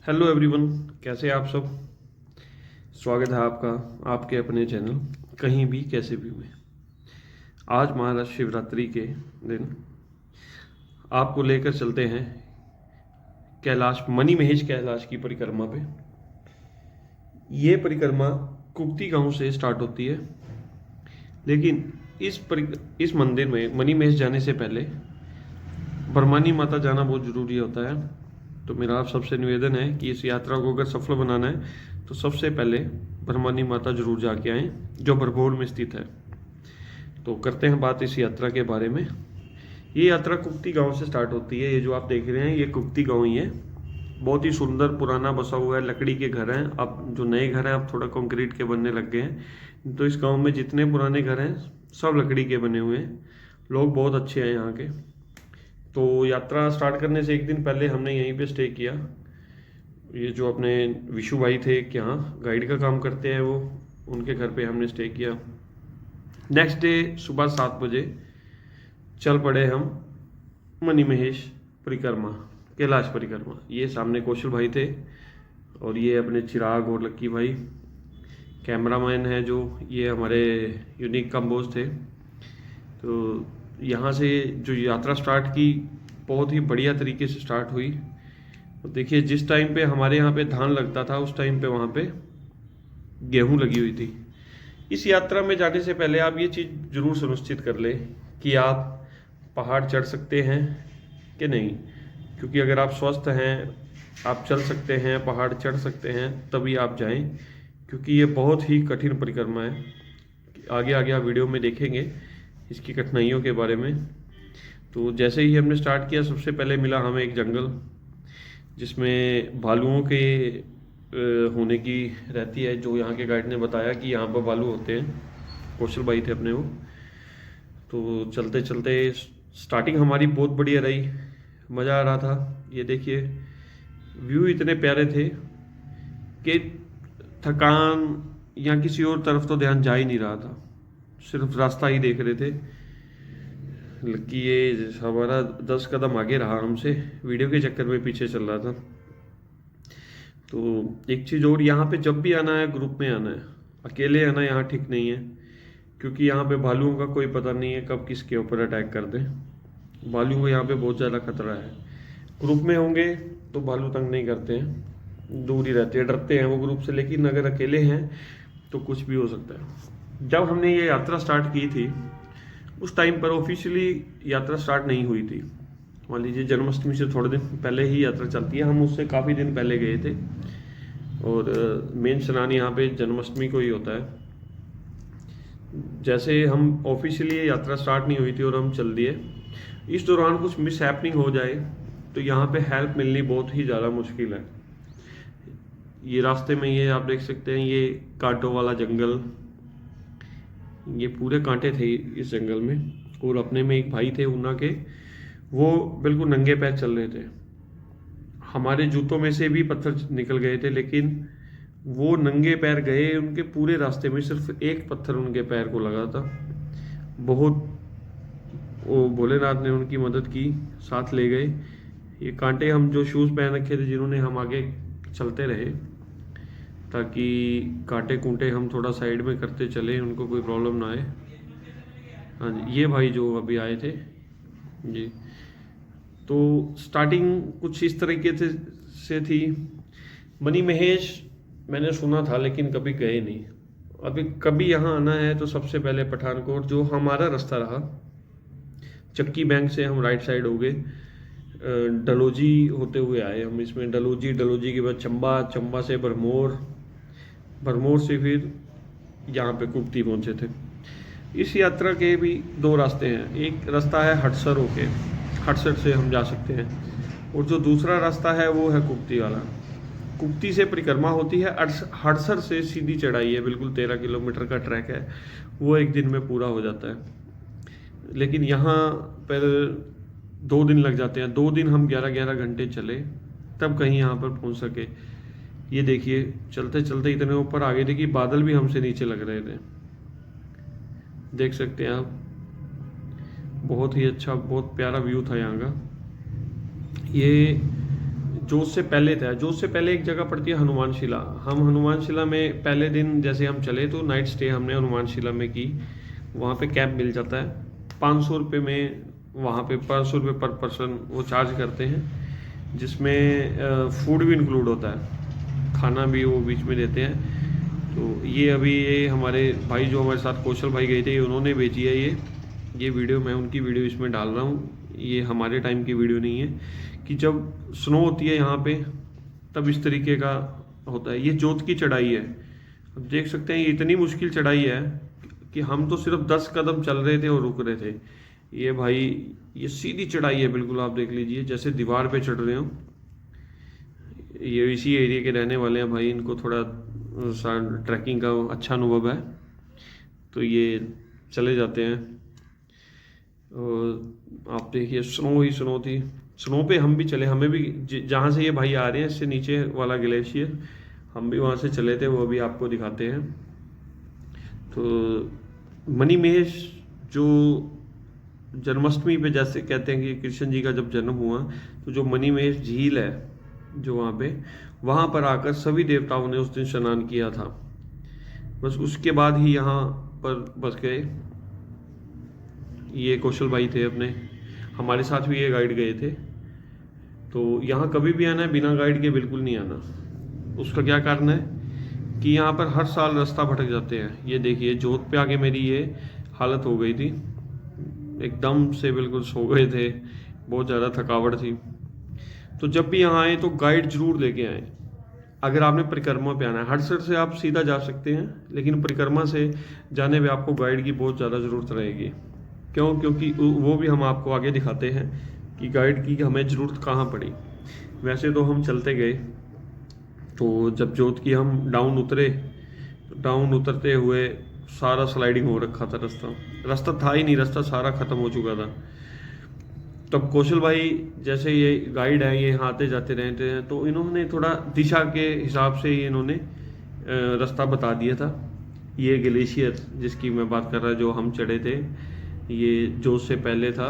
Hello everyone, कैसे हैं आप सब। स्वागत है आपका आपके अपने चैनल कहीं भी कैसे भी में। आज महाशिवरात्रि के दिन आपको लेकर चलते हैं कैलाश मणि महेश कैलाश की परिक्रमा पे। ये परिक्रमा कुक्ति गांव से स्टार्ट होती है, लेकिन इस मंदिर में मणि महेश जाने से पहले बरमानी माता जाना बहुत ज़रूरी होता है। तो मेरा आप सबसे निवेदन है कि इस यात्रा को अगर सफल बनाना है तो सबसे पहले बरमानी माता जरूर जाके आएँ, जो बरबोल में स्थित है। तो करते हैं बात इस यात्रा के बारे में। ये यात्रा कुक्ति गांव से स्टार्ट होती है। ये जो आप देख रहे हैं ये कुक्ति गांव ही है। बहुत ही सुंदर पुराना बसा हुआ है, लकड़ी के घर हैं। अब जो नए घर हैं अब थोड़ा कंक्रीट के बनने लग गए हैं। तो इस गांव में जितने पुराने घर हैं सब लकड़ी के बने हुए हैं। लोग बहुत अच्छे हैं यहाँ के। तो यात्रा स्टार्ट करने से एक दिन पहले हमने यहीं पे स्टे किया। ये जो अपने विशु भाई थे कि हाँ गाइड का काम करते हैं, वो उनके घर पे हमने स्टे किया। नेक्स्ट डे सुबह 7 बजे चल पड़े हम मणि महेश परिक्रमा, कैलाश परिक्रमा। ये सामने कौशल भाई थे और ये अपने चिराग और लक्की भाई कैमरामैन है, जो ये हमारे यूनिक कंबोज थे। तो यहाँ से जो यात्रा स्टार्ट की बहुत ही बढ़िया तरीके से स्टार्ट हुई। तो देखिए जिस टाइम पे हमारे यहाँ पे धान लगता था उस टाइम पे वहाँ पे गेहूँ लगी हुई थी। इस यात्रा में जाने से पहले आप ये चीज़ ज़रूर सुनिश्चित कर लें कि आप पहाड़ चढ़ सकते हैं कि नहीं, क्योंकि अगर आप स्वस्थ हैं, आप चल सकते हैं, पहाड़ चढ़ सकते हैं, तभी आप जाएं, क्योंकि ये बहुत ही कठिन परिक्रमा है। आगे आगे आप वीडियो में देखेंगे इसकी कठिनाइयों के बारे में। तो जैसे ही हमने स्टार्ट किया सबसे पहले मिला हमें एक जंगल, जिसमें भालुओं के होने की रहती है। जो यहाँ के गाइड ने बताया कि यहाँ पर भालू होते हैं, कौशल भाई थे अपने वो। तो चलते चलते स्टार्टिंग हमारी बहुत बढ़िया रही, मज़ा आ रहा था। ये देखिए व्यू इतने प्यारे थे कि थकान या किसी और तरफ तो ध्यान जा ही नहीं रहा था, सिर्फ रास्ता ही देख रहे थे। कि ये हमारा 10 कदम आगे रहा हमसे, वीडियो के चक्कर में पीछे चल रहा था। तो एक चीज़ और, यहाँ पे जब भी आना है ग्रुप में आना है, अकेले आना यहाँ ठीक नहीं है, क्योंकि यहाँ पे भालुओं का कोई पता नहीं है कब किसके ऊपर अटैक कर दें। भालू को यहाँ पे बहुत ज़्यादा खतरा है। ग्रुप में होंगे तो भालू तंग नहीं करते हैं, दूर ही रहते हैं, डरते हैं वो ग्रुप से। लेकिन अगर अकेले हैं तो कुछ भी हो सकता है। जब हमने ये यात्रा स्टार्ट की थी उस टाइम पर ऑफिशियली यात्रा स्टार्ट नहीं हुई थी। मान लीजिए जन्माष्टमी से थोड़े दिन पहले ही यात्रा चलती है, हम उससे काफ़ी दिन पहले गए थे। और मेन स्नान यहाँ पे जन्माष्टमी को ही होता है। जैसे हम ऑफिशियली यात्रा स्टार्ट नहीं हुई थी और हम चल दिए, इस दौरान कुछ मिस हैपनिंग हो जाए तो यहाँ पे हेल्प मिलनी बहुत ही ज़्यादा मुश्किल है। ये रास्ते में ये आप देख सकते हैं, ये कांटों वाला जंगल, ये पूरे कांटे थे इस जंगल में। और अपने में एक भाई थे ऊना के, वो बिल्कुल नंगे पैर चल रहे थे। हमारे जूतों में से भी पत्थर निकल गए थे, लेकिन वो नंगे पैर गए। उनके पूरे रास्ते में सिर्फ एक पत्थर उनके पैर को लगा था। बहुत वो भोलेनाथ ने उनकी मदद की, साथ ले गए। ये कांटे हम जो शूज़ पहन रखे थे जिन्होंने, हम आगे चलते रहे ताकि कांटे कूंटे हम थोड़ा साइड में करते चले, उनको कोई प्रॉब्लम ना आए। हाँ जी, ये भाई जो अभी आए थे जी। तो स्टार्टिंग कुछ इस तरीके से थी। मणि महेश मैंने सुना था लेकिन कभी गए नहीं। अभी कभी यहाँ आना है तो सबसे पहले पठानकोट, जो हमारा रास्ता रहा, चक्की बैंक से हम राइट साइड हो गए, डलोजी होते हुए आए हम इसमें। डलोजी के बाद चंबा, चंबा से भरमौर, भरमौर से फिर यहाँ पे कुक्ति पहुँचे थे। इस यात्रा के भी दो रास्ते हैं। एक रास्ता है हटसर होके, हटसर से हम जा सकते हैं, और जो दूसरा रास्ता है वो है कुक्ति वाला। कुक्ति से परिक्रमा होती है, हटसर से सीधी चढ़ाई है, बिल्कुल 13 किलोमीटर का ट्रैक है, वो एक दिन में पूरा हो जाता है। लेकिन यहाँ पर 2 दिन लग जाते हैं। 2 दिन हम 11-11 घंटे चले तब कहीं यहाँ पर पहुँच सके। ये देखिए चलते चलते इतने ऊपर आ गए थे कि बादल भी हमसे नीचे लग रहे थे, देख सकते हैं आप। बहुत ही अच्छा, बहुत प्यारा व्यू था यहाँ का। ये जोत से पहले था। जोत से पहले एक जगह पड़ती है हनुमान शिला। हम हनुमान शिला में पहले दिन जैसे हम चले तो नाइट स्टे हमने हनुमान शिला में की। वहाँ पे कैंप मिल जाता है 500 रुपये में। वहाँ पे 500 रुपये पर पर्सन वो चार्ज करते हैं, जिसमें फूड भी इंक्लूड होता है, खाना भी वो बीच में देते हैं। तो ये अभी ये हमारे भाई जो हमारे साथ कौशल भाई गए थे उन्होंने भेजी है ये वीडियो। मैं उनकी वीडियो इसमें डाल रहा हूँ। ये हमारे टाइम की वीडियो नहीं है कि जब स्नो होती है यहाँ पे तब इस तरीके का होता है। ये जोत की चढ़ाई है, अब देख सकते हैं ये इतनी मुश्किल चढ़ाई है कि हम तो सिर्फ 10 कदम चल रहे थे और रुक रहे थे। ये भाई ये सीधी चढ़ाई है बिल्कुल, आप देख लीजिए जैसे दीवार पे चढ़ रहे हो। ये इसी एरिया के रहने वाले हैं भाई, इनको थोड़ा सा ट्रैकिंग का अच्छा अनुभव है तो ये चले जाते हैं। और आप देखिए स्नो ही स्नो थी। स्नो पे हम भी चले, हमें भी जहाँ से ये भाई आ रहे हैं इससे नीचे वाला ग्लेशियर हम भी वहाँ से चले थे, वो भी आपको दिखाते हैं। तो मणिमहेश जो जन्माष्टमी पे जैसे कहते हैं कि कृष्ण जी का जब जन्म हुआ तो जो मणिमहेश झील है जो वहाँ पर आकर सभी देवताओं ने उस दिन स्नान किया था। बस उसके बाद ही यहाँ पर बस गए। ये कौशल भाई थे अपने, हमारे साथ भी ये गाइड गए थे। तो यहाँ कभी भी आना है बिना गाइड के बिल्कुल नहीं आना। उसका क्या कारण है कि यहाँ पर हर साल रास्ता भटक जाते हैं। ये देखिए जोत पे आके मेरी ये हालत हो गई थी, एकदम से बिल्कुल सो गए थे, बहुत ज़्यादा थकावट थी। तो जब भी यहाँ आए तो गाइड जरूर लेके आए। अगर आपने परिक्रमा पे आना है, हड़सर से आप सीधा जा सकते हैं, लेकिन परिक्रमा से जाने में आपको गाइड की बहुत ज़्यादा ज़रूरत रहेगी। क्यों? क्योंकि वो भी हम आपको आगे दिखाते हैं कि गाइड की हमें ज़रूरत कहाँ पड़ी। वैसे तो हम चलते गए, तो जब जोत की हम डाउन उतरे तो डाउन उतरते हुए सारा स्लाइडिंग हो रखा था। रास्ता था ही नहीं, रास्ता सारा ख़त्म हो चुका था। तब कौशल भाई जैसे ये गाइड है, ये यहाँ आते जाते रहते हैं, तो इन्होंने थोड़ा दिशा के हिसाब से ही इन्होंने रास्ता बता दिया था। ये ग्लेशियर जिसकी मैं बात कर रहा, जो हम चढ़े थे, ये जोत से पहले था।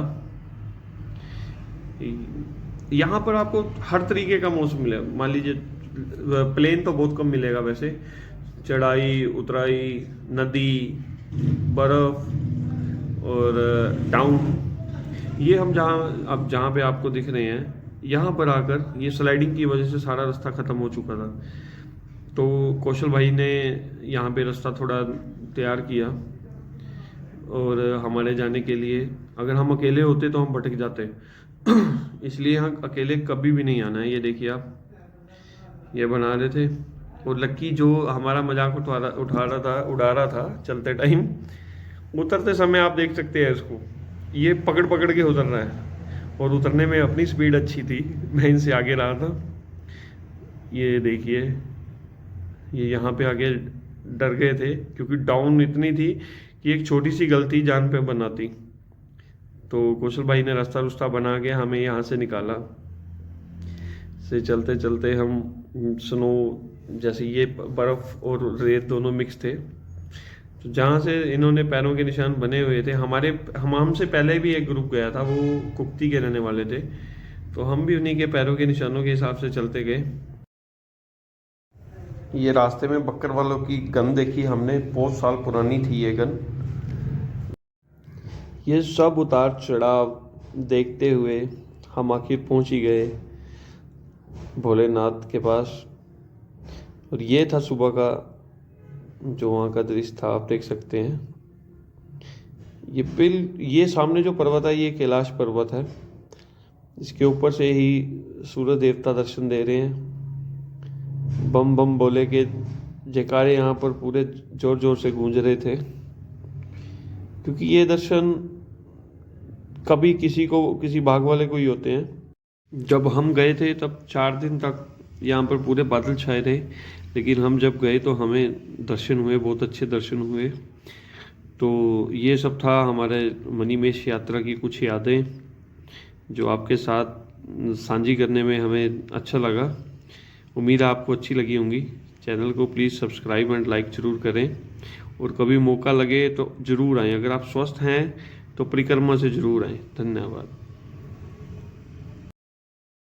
यहाँ पर आपको हर तरीके का मौसम मिलेगा। मान लीजिए प्लेन तो बहुत कम मिलेगा, वैसे चढ़ाई उतराई, नदी, बर्फ और डाउन, ये हम जहाँ पे आपको दिख रहे हैं, यहाँ पर आकर ये स्लाइडिंग की वजह से सारा रास्ता ख़त्म हो चुका था। तो कौशल भाई ने यहाँ पे रास्ता थोड़ा तैयार किया और हमारे जाने के लिए। अगर हम अकेले होते तो हम भटक जाते इसलिए यहाँ अकेले कभी भी नहीं आना है। ये देखिए आप, ये बना रहे थे और लक्की जो हमारा मजाक उड़ा रहा था चलते टाइम, उतरते समय आप देख सकते हैं इसको, ये पकड़ पकड़ के उतर रहा है और उतरने में अपनी स्पीड अच्छी थी, मैं इनसे आगे रहा था। ये देखिए ये यहाँ पे आगे डर गए थे क्योंकि डाउन इतनी थी कि एक छोटी सी गलती जान पे बनाती। तो कौशल भाई ने रास्ता बना के हमें यहाँ से निकाला। से चलते चलते हम स्नो, जैसे ये बर्फ़ और रेत दोनों मिक्स थे, तो जहाँ से इन्होंने पैरों के निशान बने हुए थे, हमसे पहले भी एक ग्रुप गया था, वो कुक्ति के रहने वाले थे, तो हम भी उन्हीं के पैरों के निशानों के हिसाब से चलते गए। ये रास्ते में बक्कर वालों की गन देखी हमने, बहुत साल पुरानी थी ये गन। ये सब उतार चढ़ाव देखते हुए हम आखिर पहुंच ही गए भोलेनाथ के पास। और ये था सुबह का जो वहाँ का दृश्य था, आप देख सकते हैं। ये सामने जो पर्वत है ये कैलाश पर्वत है, इसके ऊपर से ही सूरज देवता दर्शन दे रहे हैं। बम बम बोले के जयकारे यहाँ पर पूरे जोर जोर से गूंज रहे थे, क्योंकि ये दर्शन कभी किसी भाग वाले को ही होते हैं। जब हम गए थे तब 4 दिन तक यहाँ पर पूरे बादल छाए थे, लेकिन हम जब गए तो हमें दर्शन हुए, बहुत अच्छे दर्शन हुए। तो ये सब था हमारे मणिमहेश यात्रा की कुछ यादें, जो आपके साथ साझी करने में हमें अच्छा लगा। उम्मीद है आपको अच्छी लगी होंगी। चैनल को प्लीज़ सब्सक्राइब एंड लाइक ज़रूर करें, और कभी मौका लगे तो ज़रूर आएँ। अगर आप स्वस्थ हैं तो परिक्रमा से ज़रूर आएँ। धन्यवाद।